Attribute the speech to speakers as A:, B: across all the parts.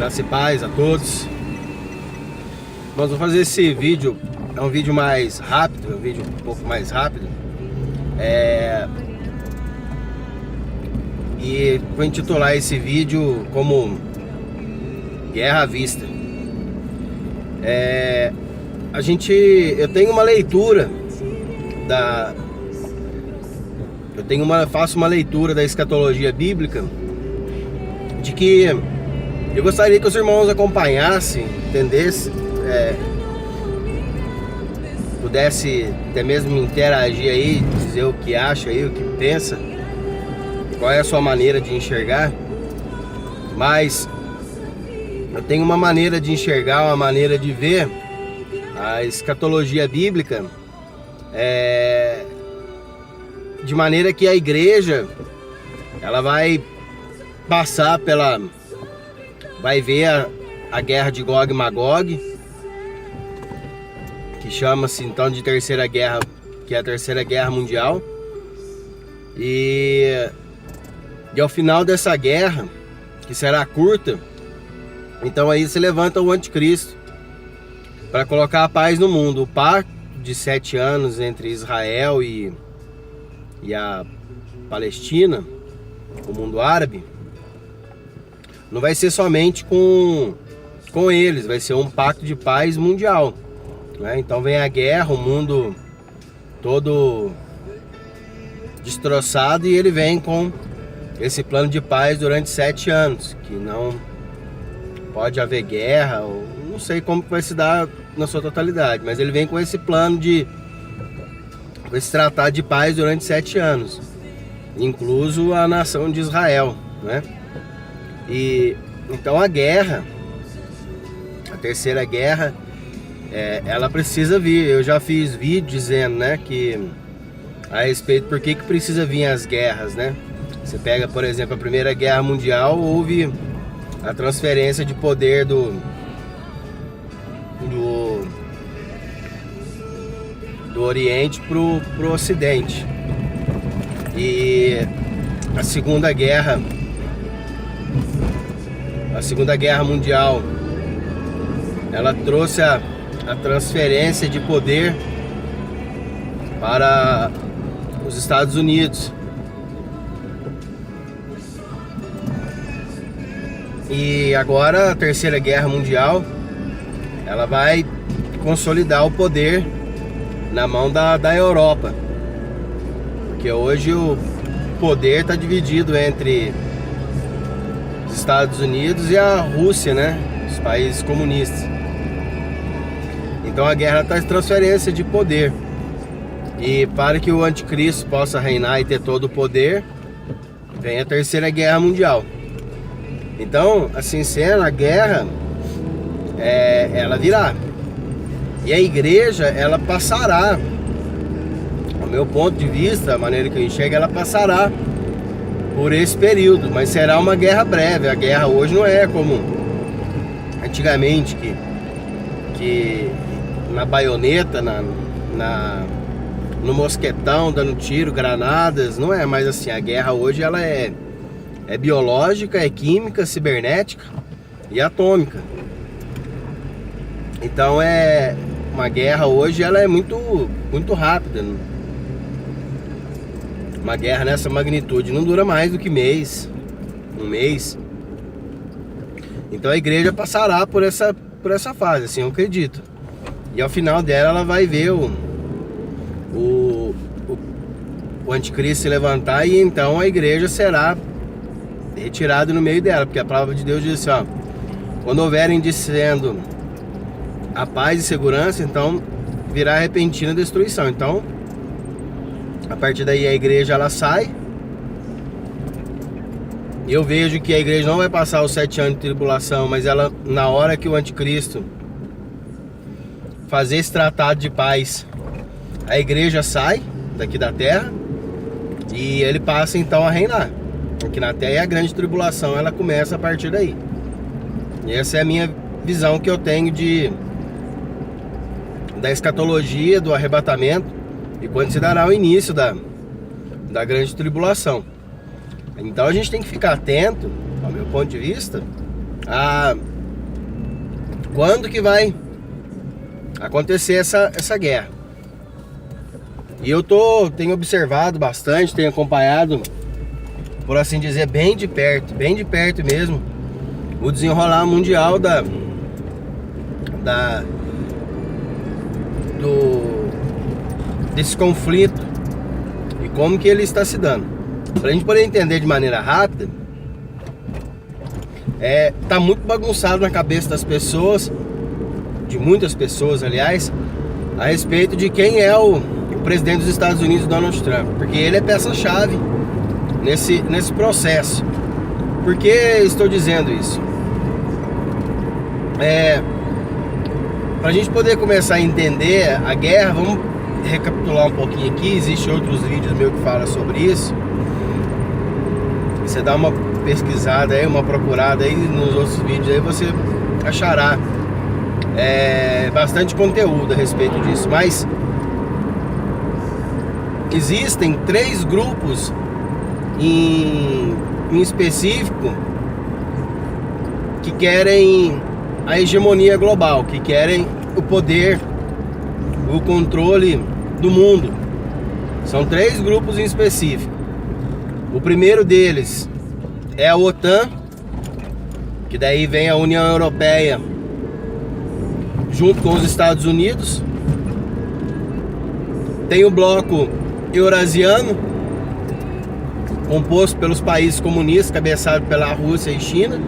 A: Graça e paz a todos. Nós vamos fazer esse vídeo, é um vídeo mais rápido, um vídeo um pouco mais rápido. E vou intitular esse vídeo como Guerra à Vista. Eu tenho uma leitura faço uma leitura da escatologia bíblica, de que eu gostaria que os irmãos acompanhassem, entendessem, pudesse até mesmo interagir aí, dizer o que acha aí, o que pensa, qual é a sua maneira de enxergar. Mas eu tenho uma maneira de enxergar, uma maneira de ver a escatologia bíblica, de maneira que a igreja, ela vai passar vai ver a guerra de Gog e Magog, que chama-se então de Terceira Guerra, que é a Terceira Guerra Mundial. E ao final dessa guerra, que será curta, então aí se levanta o anticristo para colocar a paz no mundo. O pacto de 7 anos entre Israel e a Palestina, o mundo árabe, não vai ser somente com eles, vai ser um pacto de paz mundial, né? Então vem a guerra, o mundo todo destroçado, e ele vem com esse plano de paz durante 7 anos, que não pode haver guerra, ou não sei como vai se dar na sua totalidade, mas ele vem com esse plano com esse tratado de paz durante 7 anos, incluso a nação de Israel, né? E então a guerra, a Terceira Guerra, ela precisa vir. Eu já fiz vídeo dizendo, né, que a respeito por que precisa vir as guerras, né? Você pega, por exemplo, a Primeira Guerra Mundial, houve a transferência de poder do Oriente pro Ocidente. E a Segunda Guerra Mundial, ela trouxe a transferência de poder para os Estados Unidos. E agora a Terceira Guerra Mundial, ela vai consolidar o poder na mão da Europa, porque hoje o poder está dividido entre os Estados Unidos e a Rússia, né? Os países comunistas. Então a guerra está em transferência de poder, e para que o anticristo possa reinar e ter todo o poder, vem a Terceira Guerra Mundial. Então, assim sendo, a guerra ela virá, e a igreja, ela passará, ao meu ponto de vista, a maneira que eu enxergo, ela passará por esse período, mas será uma guerra breve. A guerra hoje não é como antigamente, que na baioneta, no mosquetão, dando tiro, granadas. Não é mais assim. A guerra hoje, ela é biológica, é química, cibernética e atômica. Então uma guerra hoje, ela é muito, muito rápida. Uma guerra nessa magnitude não dura mais do que um mês. Então a igreja passará por essa fase, assim, eu acredito. E ao final dela, ela vai ver o anticristo se levantar, e então a igreja será retirada no meio dela, porque a palavra de Deus diz assim, ó: quando houverem dizendo a paz e segurança, então virá repentina destruição. Então, a partir daí a igreja, ela sai. E eu vejo que a igreja não vai passar os 7 anos de tribulação, mas ela, na hora que o anticristo fazer esse tratado de paz, a igreja sai daqui da terra e ele passa então a reinar aqui na terra, e a grande tribulação, ela começa a partir daí. E essa é a minha visão que eu tenho da escatologia, do arrebatamento, e quando se dará o início da grande tribulação. Então a gente tem que ficar atento, ao meu ponto de vista, quando que vai acontecer essa guerra. E eu tenho observado bastante, tenho acompanhado, por assim dizer, bem de perto mesmo, o desenrolar mundial desse conflito e como que ele está se dando. Para a gente poder entender de maneira rápida, tá muito bagunçado na cabeça das pessoas, de muitas pessoas, aliás, a respeito de quem é o presidente dos Estados Unidos, Donald Trump, porque ele é peça-chave nesse processo. Por que estou dizendo isso? Para a gente poder começar a entender a guerra, vamos recapitular um pouquinho aqui. Existem outros vídeos meus que falam sobre isso. Você dá uma pesquisada aí, uma procurada aí nos outros vídeos, aí você achará bastante conteúdo a respeito disso. Mas existem 3 grupos em específico que querem a hegemonia global, que querem o poder, o controle do mundo. São 3 grupos em específico. O primeiro deles é a OTAN, que daí vem a União Europeia junto com os Estados Unidos. Tem o bloco eurasiano, composto pelos países comunistas, cabeçado pela Rússia e China.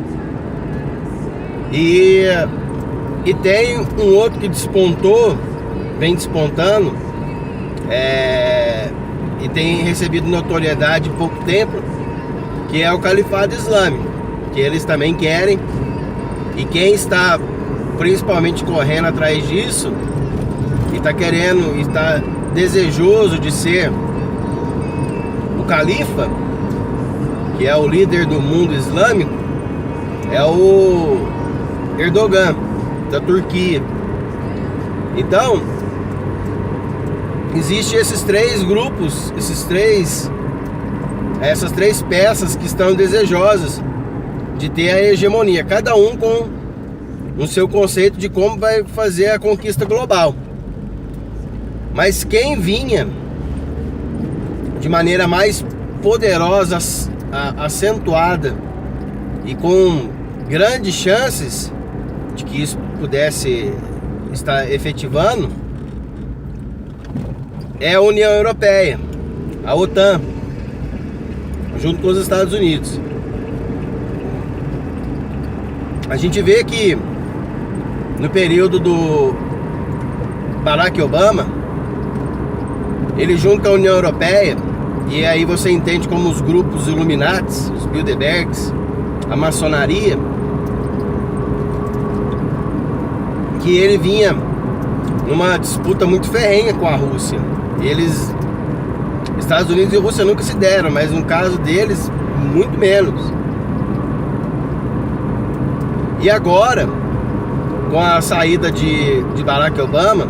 A: E tem um outro que despontou, vem despontando, e tem recebido notoriedade em pouco tempo, que é o Califado Islâmico, que eles também querem. E quem está principalmente correndo atrás disso, e está querendo, está desejoso de ser o califa, que é o líder do mundo islâmico, é o Erdogan, da Turquia. Então, existem esses 3 grupos, essas 3 peças que estão desejosas de ter a hegemonia, cada um com o seu conceito de como vai fazer a conquista global. Mas quem vinha de maneira mais poderosa, acentuada e com grandes chances de que isso pudesse estar efetivando, é a União Europeia, a OTAN, junto com os Estados Unidos. A gente vê que no período do Barack Obama, ele junto com a União Europeia, e aí você entende como os grupos Illuminatis, os Bilderbergs, a maçonaria, que ele vinha numa disputa muito ferrenha com a Rússia. Estados Unidos e Rússia nunca se deram, mas no caso deles, muito menos. E agora, com a saída de Barack Obama,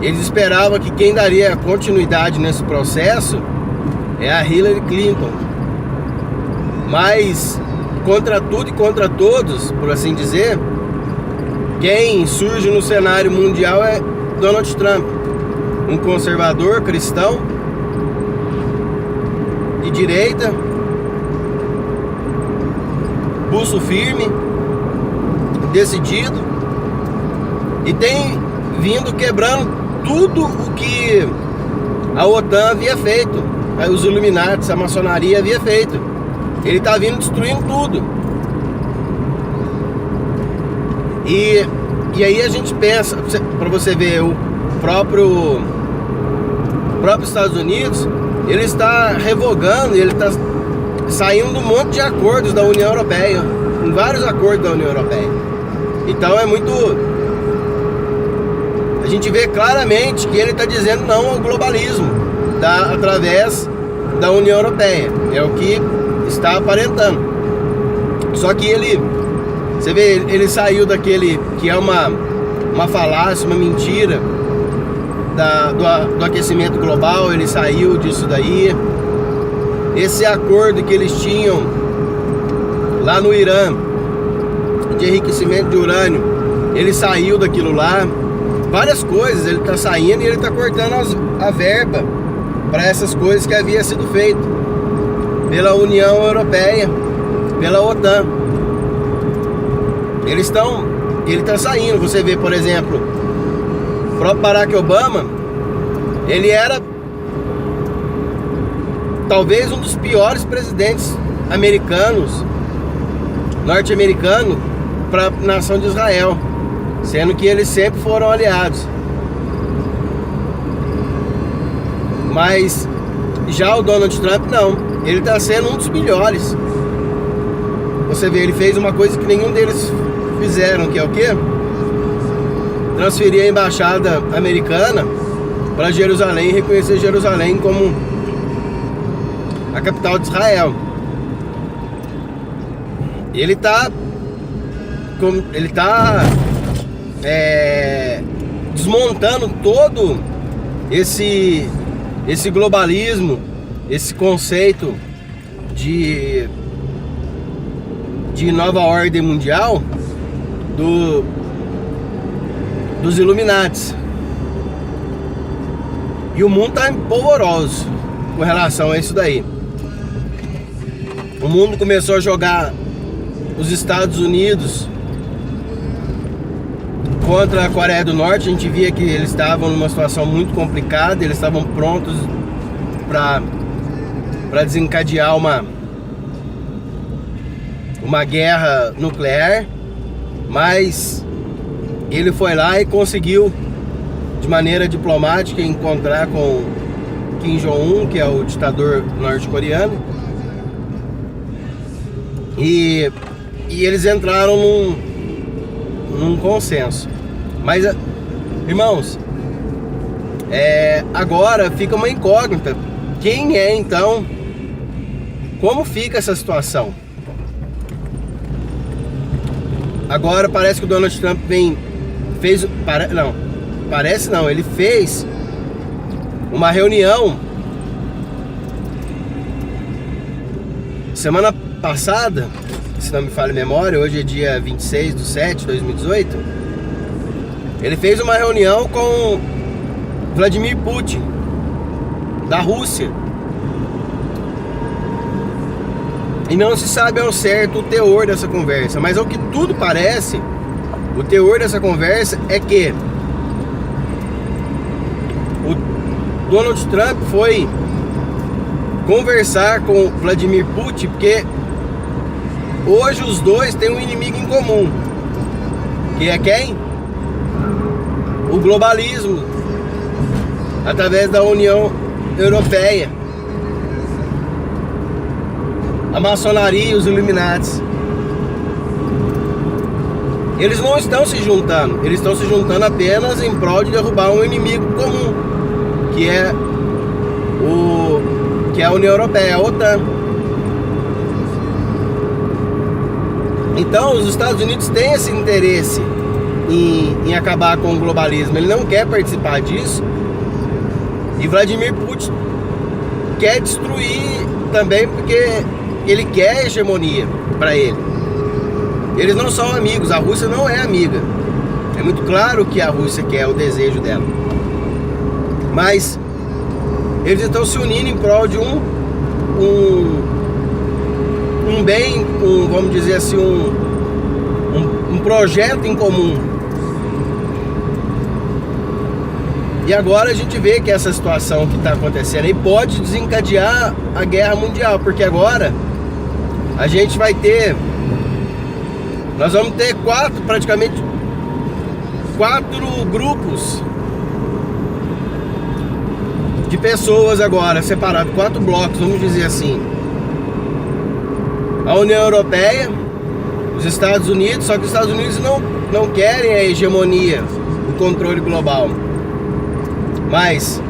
A: eles esperavam que quem daria continuidade nesse processo é a Hillary Clinton. Mas, contra tudo e contra todos, por assim dizer, quem surge no cenário mundial é Donald Trump, um conservador cristão de direita, pulso firme, decidido, e tem vindo quebrando tudo o que a OTAN havia feito, os Illuminatis, a maçonaria havia feito. Ele está vindo destruindo tudo. E aí a gente pensa, para você ver, o próprio Estados Unidos, ele está revogando, ele está saindo de um monte de acordos da União Europeia, em vários acordos da União Europeia. Então é muito... A gente vê claramente que ele está dizendo não ao globalismo através da União Europeia. É o que está aparentando. Só que você vê, ele saiu daquele que é uma falácia, uma mentira do aquecimento global. Ele saiu disso daí. Esse acordo que eles tinham lá no Irã de enriquecimento de urânio, ele saiu daquilo lá. Várias coisas, ele está saindo e ele está cortando a verba para essas coisas que havia sido feito pela União Europeia, pela OTAN. Ele está saindo. Você vê, por exemplo, o próprio Barack Obama, ele era talvez um dos piores presidentes norte-americanos para a nação de Israel, sendo que eles sempre foram aliados. Mas já o Donald Trump não, ele está sendo um dos melhores. Você vê, ele fez uma coisa que nenhum deles fizeram, que é o quê? Transferir a embaixada americana para Jerusalém e reconhecer Jerusalém como a capital de Israel. Ele está desmontando todo esse globalismo, esse conceito de nova ordem mundial dos Illuminatis. E o mundo está polvoroso com relação a isso daí. O mundo começou a jogar os Estados Unidos contra a Coreia do Norte. A gente via que eles estavam numa situação muito complicada, eles estavam prontos para desencadear uma guerra nuclear, mas ele foi lá e conseguiu, de maneira diplomática, encontrar com Kim Jong-un, que é o ditador norte-coreano, e eles entraram num consenso. Mas, irmãos, agora fica uma incógnita. Quem é então? Como fica essa situação? Agora parece que o Donald Trump ele fez uma reunião semana passada, se não me falha a memória. Hoje é dia 26/7/2018. Ele fez uma reunião com Vladimir Putin, da Rússia. E não se sabe ao certo o teor dessa conversa, mas ao que tudo parece, o teor dessa conversa é que o Donald Trump foi conversar com Vladimir Putin, porque hoje os dois têm um inimigo em comum, que é quem? O globalismo, através da União Europeia, a maçonaria e os Illuminatis. Eles não estão se juntando, eles estão se juntando apenas em prol de derrubar um inimigo comum, que é a União Europeia, a OTAN. Então os Estados Unidos têm esse interesse em acabar com o globalismo. Ele não quer participar disso, e Vladimir Putin quer destruir também, porque ele quer hegemonia para ele. Eles não são amigos, a Rússia não é amiga. É muito claro que a Rússia quer o desejo dela. Mas eles estão se unindo em prol de um bem, vamos dizer assim, um projeto em comum. E agora a gente vê que essa situação que está acontecendo aí pode desencadear a guerra mundial, porque agora a gente vai ter, nós vamos ter praticamente quatro grupos de pessoas agora, separados, 4 blocos, vamos dizer assim. A União Europeia, os Estados Unidos, só que os Estados Unidos não querem a hegemonia, o controle global. Mas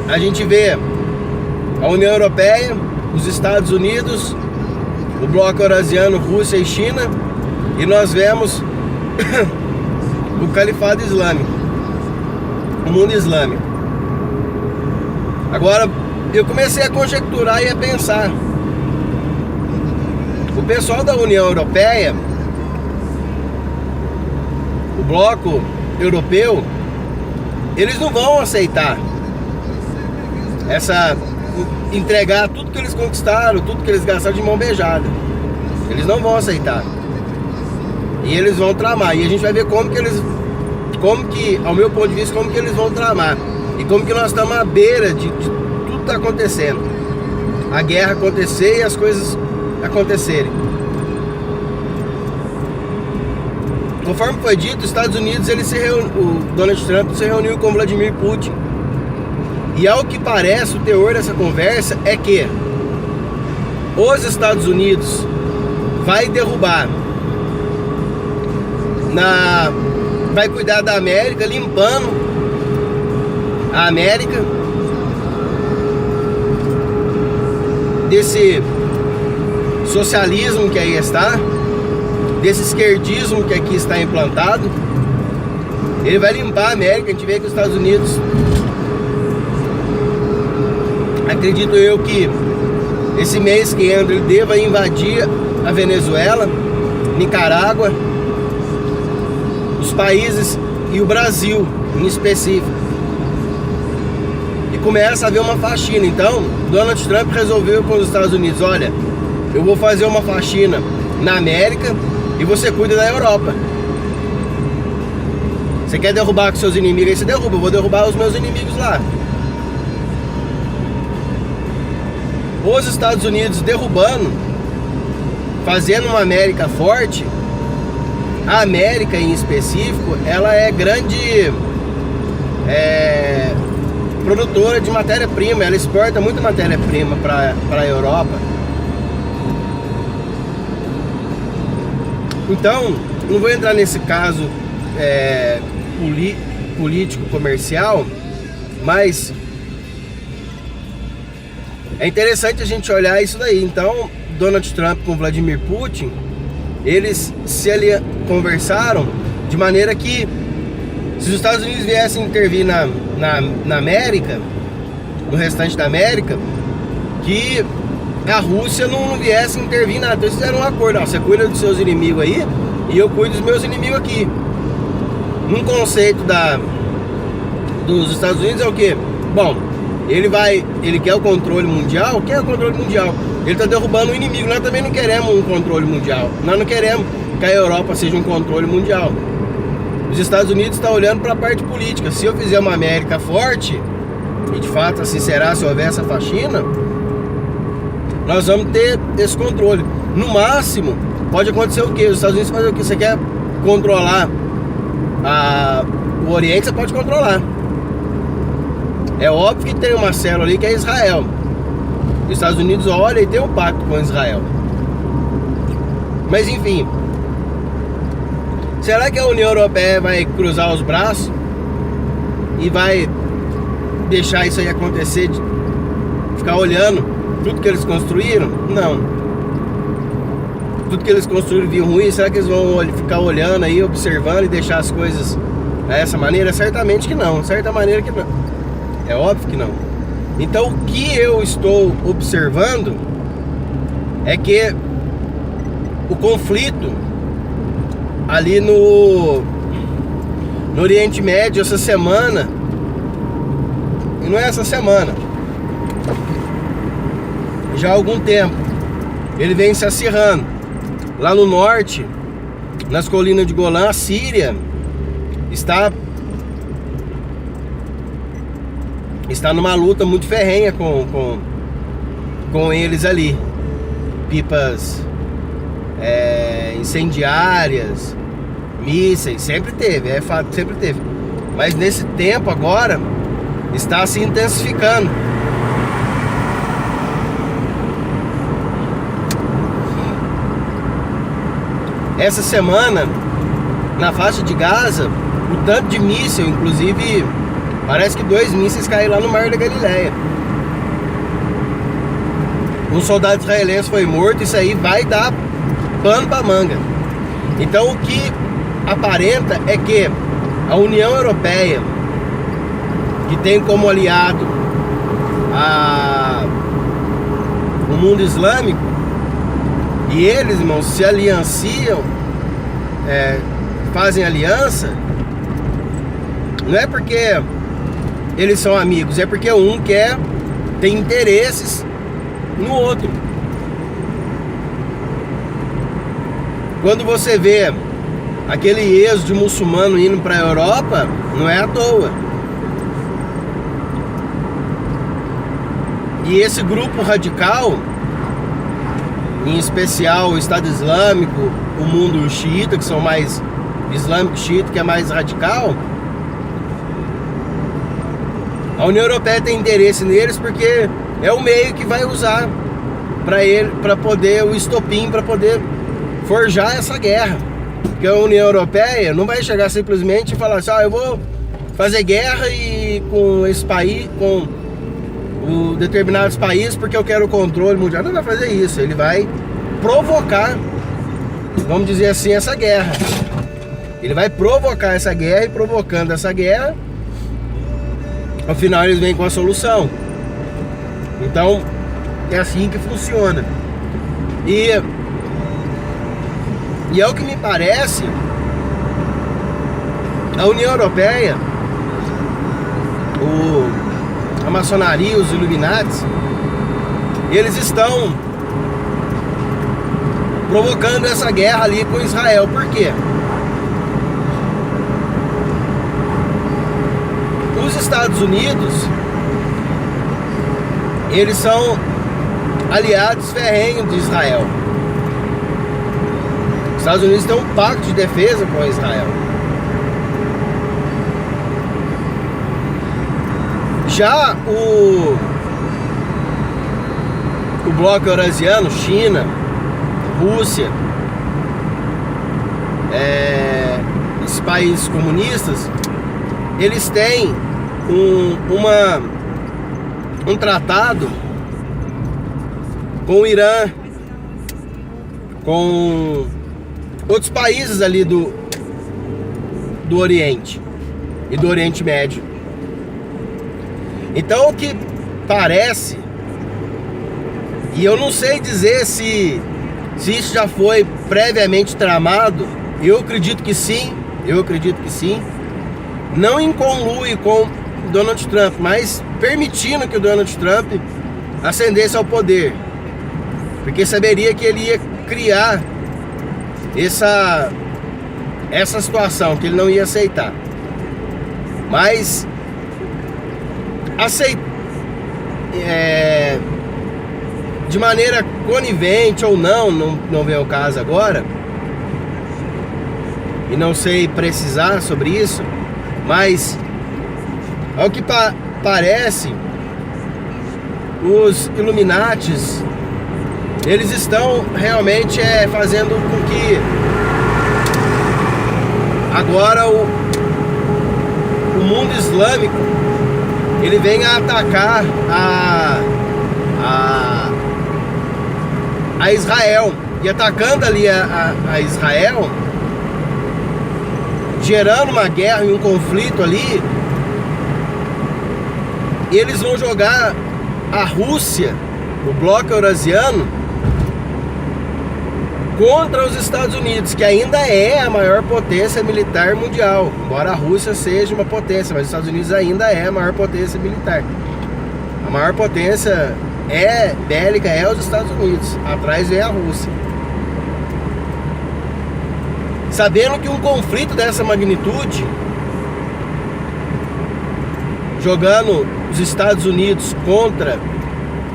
A: a gente vê a União Europeia, os Estados Unidos, o bloco eurasiano, Rússia e China, e nós vemos o califado islâmico, o mundo islâmico. Agora eu comecei a conjecturar e a pensar: O pessoal da União Europeia, o bloco europeu, eles não vão aceitar entregar tudo que eles conquistaram, tudo que eles gastaram de mão beijada. Eles não vão aceitar. E eles vão tramar. E a gente vai ver como que, ao meu ponto de vista, como que eles vão tramar. E como que nós estamos à beira de tudo tá acontecendo. A guerra acontecer e as coisas acontecerem. Conforme foi dito, os Estados Unidos, o Donald Trump se reuniu com Vladimir Putin. E ao que parece, o teor dessa conversa é que os Estados Unidos vai derrubar, vai cuidar da América, limpando a América desse socialismo que aí está, desse esquerdismo que aqui está implantado. Ele vai limpar a América. A gente vê que os Estados Unidos, acredito eu que esse mês que entra ele deva invadir a Venezuela, Nicarágua, os países e o Brasil em específico. E começa a haver uma faxina. Então, Donald Trump resolveu com os Estados Unidos: olha, eu vou fazer uma faxina na América e você cuida da Europa. Você quer derrubar com seus inimigos, aí você derruba. Eu vou derrubar os meus inimigos lá. Os Estados Unidos derrubando, fazendo uma América forte. A América em específico, ela é grande produtora de matéria-prima. Ela exporta muita matéria-prima para a Europa. Então, não vou entrar nesse caso político-comercial, mas é interessante a gente olhar isso daí. Então, Donald Trump com Vladimir Putin, eles conversaram de maneira que, se os Estados Unidos viessem intervir na América, no restante da América, que a Rússia não viesse intervir nada. Então eles fizeram um acordo: você cuida dos seus inimigos aí e eu cuido dos meus inimigos aqui. Um conceito dos Estados Unidos é o quê? Bom, ele quer o controle mundial. Quer o controle mundial. Ele está derrubando o inimigo. Nós também não queremos um controle mundial. Nós não queremos que a Europa seja um controle mundial. Os Estados Unidos estão olhando para a parte política. Se eu fizer uma América forte, e de fato assim será, se houver essa faxina, nós vamos ter esse controle. No máximo, pode acontecer o quê? Os Estados Unidos fazem o quê? Você quer controlar o Oriente, você pode controlar. É óbvio que tem uma célula ali que é Israel. Os Estados Unidos olha e tem um pacto com Israel. Mas enfim, será que a União Europeia vai cruzar os braços e vai deixar isso aí acontecer, de ficar olhando tudo que eles construíram? Não. Tudo que eles construíram viu ruim. Será que eles vão ficar olhando aí, observando e deixar as coisas dessa maneira? Certamente que não. Certa maneira que não. É óbvio que não. Então o que eu estou observando é que o conflito ali no Oriente Médio essa semana, e não é essa semana, já há algum tempo, ele vem se acirrando. Lá no norte, nas colinas de Golã, a Síria está numa luta muito ferrenha com eles ali. Pipas incendiárias, mísseis, sempre teve, é fato, sempre teve. Mas nesse tempo agora está se intensificando. Essa semana, na faixa de Gaza, o tanto de míssil, inclusive, parece que 2 mísseis caíram lá no Mar da Galileia. Um soldado israelense foi morto. Isso aí vai dar pano pra manga. Então o que aparenta é que a União Europeia, que tem como aliado o mundo islâmico, E eles, irmãos, se alianciam, fazem aliança, não é porque eles são amigos, é porque um tem interesses no outro. Quando você vê aquele êxodo muçulmano indo para a Europa, não é à toa. E esse grupo radical, em especial o Estado Islâmico, o mundo xiita, que são mais islâmico xiita, que é mais radical, a União Europeia tem interesse neles porque é o meio que vai usar para poder, o estopim, para poder forjar essa guerra. Porque a União Europeia não vai chegar simplesmente e falar assim, eu vou fazer guerra com esse país, com determinados países porque eu quero o controle mundial. Não vai fazer isso, ele vai provocar, vamos dizer assim, essa guerra. Ele vai provocar essa guerra, e provocando essa guerra, ao final eles vêm com a solução. Então é assim que funciona. E é o que me parece, a União Europeia, a maçonaria, os Illuminati, eles estão provocando essa guerra ali com Israel. Por quê? Os Estados Unidos, eles são aliados ferrenhos de Israel. Os Estados Unidos têm um pacto de defesa com Israel. Já o bloco eurasiano, China, Rússia, esses países comunistas, eles têm um tratado com o Irã, com outros países ali do Oriente e do Oriente Médio. Então o que parece, e eu não sei dizer se isso já foi previamente tramado, eu acredito que sim, não em conluio com Donald Trump, mas permitindo que o Donald Trump ascendesse ao poder, porque saberia que ele ia criar essa situação, que ele não ia aceitar. Mas de maneira conivente ou não vem ao caso agora, e não sei precisar sobre isso, mas ao que parece, os Illuminatis, eles estão realmente fazendo com que agora o mundo islâmico ele venha atacar a Israel, e atacando ali a Israel, gerando uma guerra e um conflito ali, eles vão jogar a Rússia, o bloco eurasiano, contra os Estados Unidos, que ainda é a maior potência militar mundial. Embora a Rússia seja uma potência, mas os Estados Unidos ainda é a maior potência militar. A maior potência bélica é os Estados Unidos, atrás vem a Rússia. Sabendo que um conflito dessa magnitude, jogando os Estados Unidos contra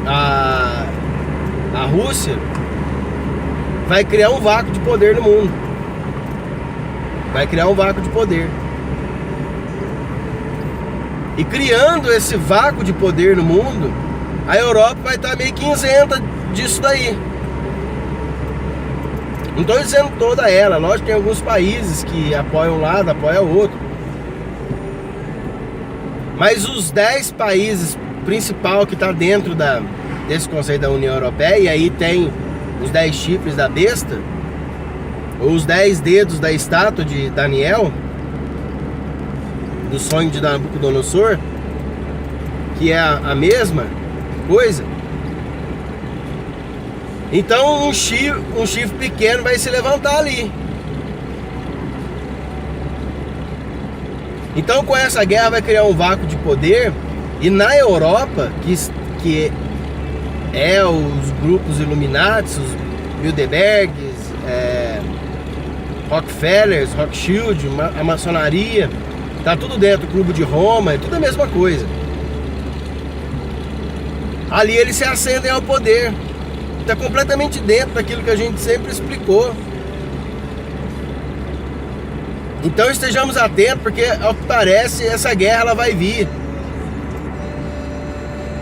A: a Rússia, vai criar um vácuo de poder no mundo. Vai criar um vácuo de poder. E criando esse vácuo de poder no mundo, a Europa vai estar meio que isenta disso daí. Não estou dizendo toda ela, lógico que tem alguns países que apoiam um lado, apoiam o outro. Mas os 10 países principal que está dentro desse conceito da União Europeia, e aí tem os 10 chifres da besta, ou os 10 dedos da estátua de Daniel, do sonho de Nabucodonosor, que é a mesma coisa. Então um chifre pequeno vai se levantar ali. Então com essa guerra vai criar um vácuo de poder. E na Europa, que é os grupos Illuminati, os Bilderbergs, Rockefellers, Rothschild, a maçonaria, tá tudo dentro do Clube de Roma, é tudo a mesma coisa. Ali eles se ascendem ao poder. Está completamente dentro daquilo que a gente sempre explicou. Então estejamos atentos, porque ao que parece essa guerra ela vai vir.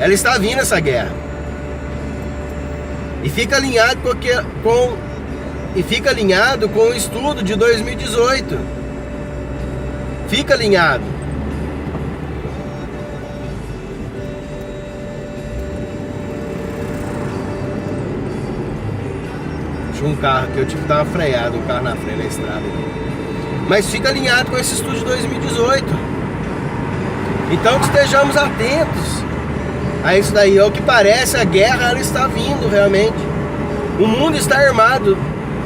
A: Ela está vindo, essa guerra. E fica alinhado com o estudo de 2018. Fica alinhado. Tinha um carro aqui, eu tive que dar uma freada, um carro na frente da estrada. Mas fica alinhado com esse estudo de 2018. Então que estejamos atentos a isso daí. Ao que parece, a guerra ela está vindo realmente. O mundo está armado.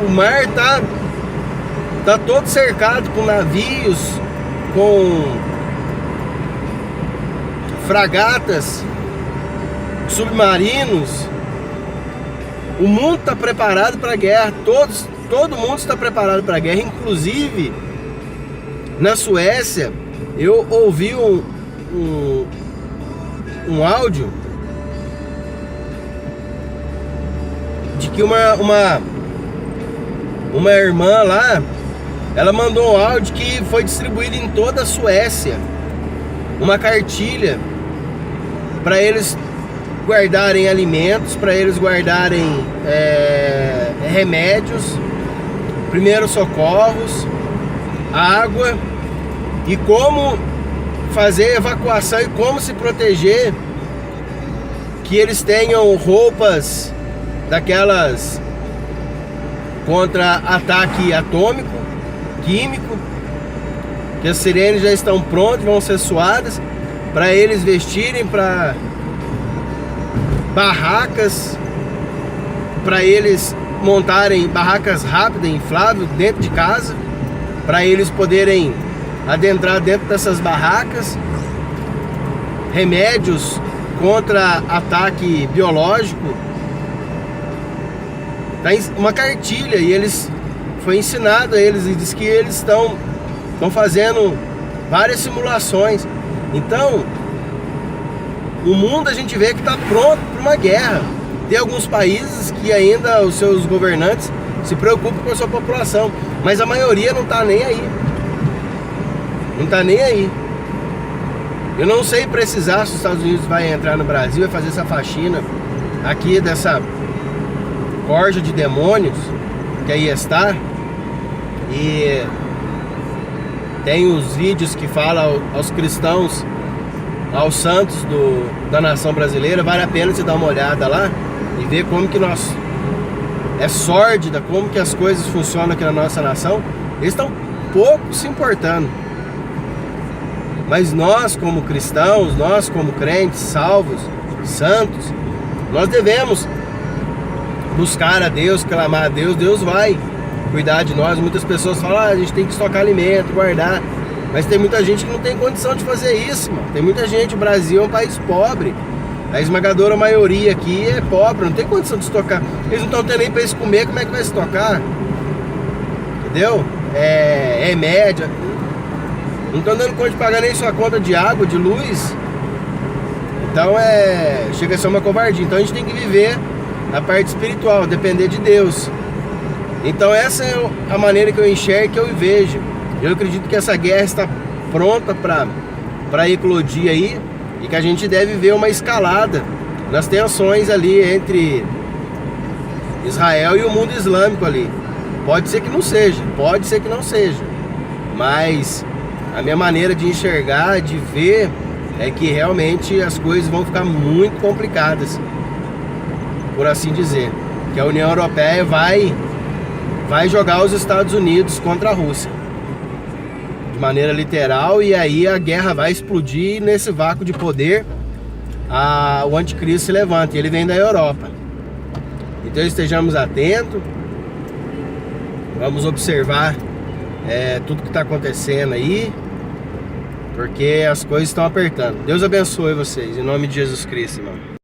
A: O mar está todo cercado com navios, com fragatas, submarinos. O mundo está preparado para a guerra. Todo mundo está preparado para a guerra. Inclusive, na Suécia, eu ouvi um áudio de que uma irmã lá, ela mandou um áudio que foi distribuído em toda a Suécia, uma cartilha para eles guardarem alimentos, para eles guardarem remédios, primeiros socorros, água e como fazer evacuação e como se proteger, que eles tenham roupas daquelas contra ataque atômico, químico, que as sirenes já estão prontas, vão ser suadas para eles vestirem, para barracas, para eles montarem barracas rápidas, infláveis dentro de casa, para eles poderem adentrar dentro dessas barracas, remédios contra ataque biológico. Tá uma cartilha e eles foi ensinado a eles e diz que eles estão fazendo várias simulações. Então o mundo a gente vê que está pronto para uma guerra. Tem alguns países que ainda os seus governantes se preocupam com a sua população, mas a maioria não está nem aí. Não está nem aí. Eu não sei precisar se os Estados Unidos vai entrar no Brasil e fazer essa faxina aqui dessa corja de demônios que aí está. E tem os vídeos que falam aos cristãos, aos santos da nação brasileira. Vale a pena você dar uma olhada lá e ver como que nós é sórdida, como que as coisas funcionam aqui na nossa nação. Eles estão pouco se importando. Mas nós como cristãos, nós como crentes, salvos, santos, nós devemos buscar a Deus, clamar a Deus. Deus vai cuidar de nós. Muitas pessoas falam, a gente tem que estocar alimento, guardar. Mas tem muita gente que não tem condição de fazer isso, mano. Tem muita gente, o Brasil é um país pobre. A esmagadora maioria aqui é pobre, não tem condição de estocar. Eles não estão tendo nem para eles comer, como é que vai estocar? Entendeu? É média. Não estão dando conta de pagar nem sua conta de água, de luz. Então chega a ser uma covardia. Então a gente tem que viver a parte espiritual, depender de Deus. Então essa é a maneira que eu enxergo, que eu vejo. Eu acredito que essa guerra está pronta para eclodir aí, e que a gente deve ver uma escalada nas tensões ali entre Israel e o mundo islâmico ali. Pode ser que não seja, pode ser que não seja, mas a minha maneira de enxergar, de ver, é que realmente as coisas vão ficar muito complicadas, por assim dizer. Que a União Europeia vai jogar os Estados Unidos contra a Rússia, de maneira literal, e aí a guerra vai explodir. E nesse vácuo de poder o anticristo se levanta, e ele vem da Europa. Então estejamos atentos, vamos observar tudo que está acontecendo aí, porque as coisas estão apertando. Deus abençoe vocês, em nome de Jesus Cristo, irmão.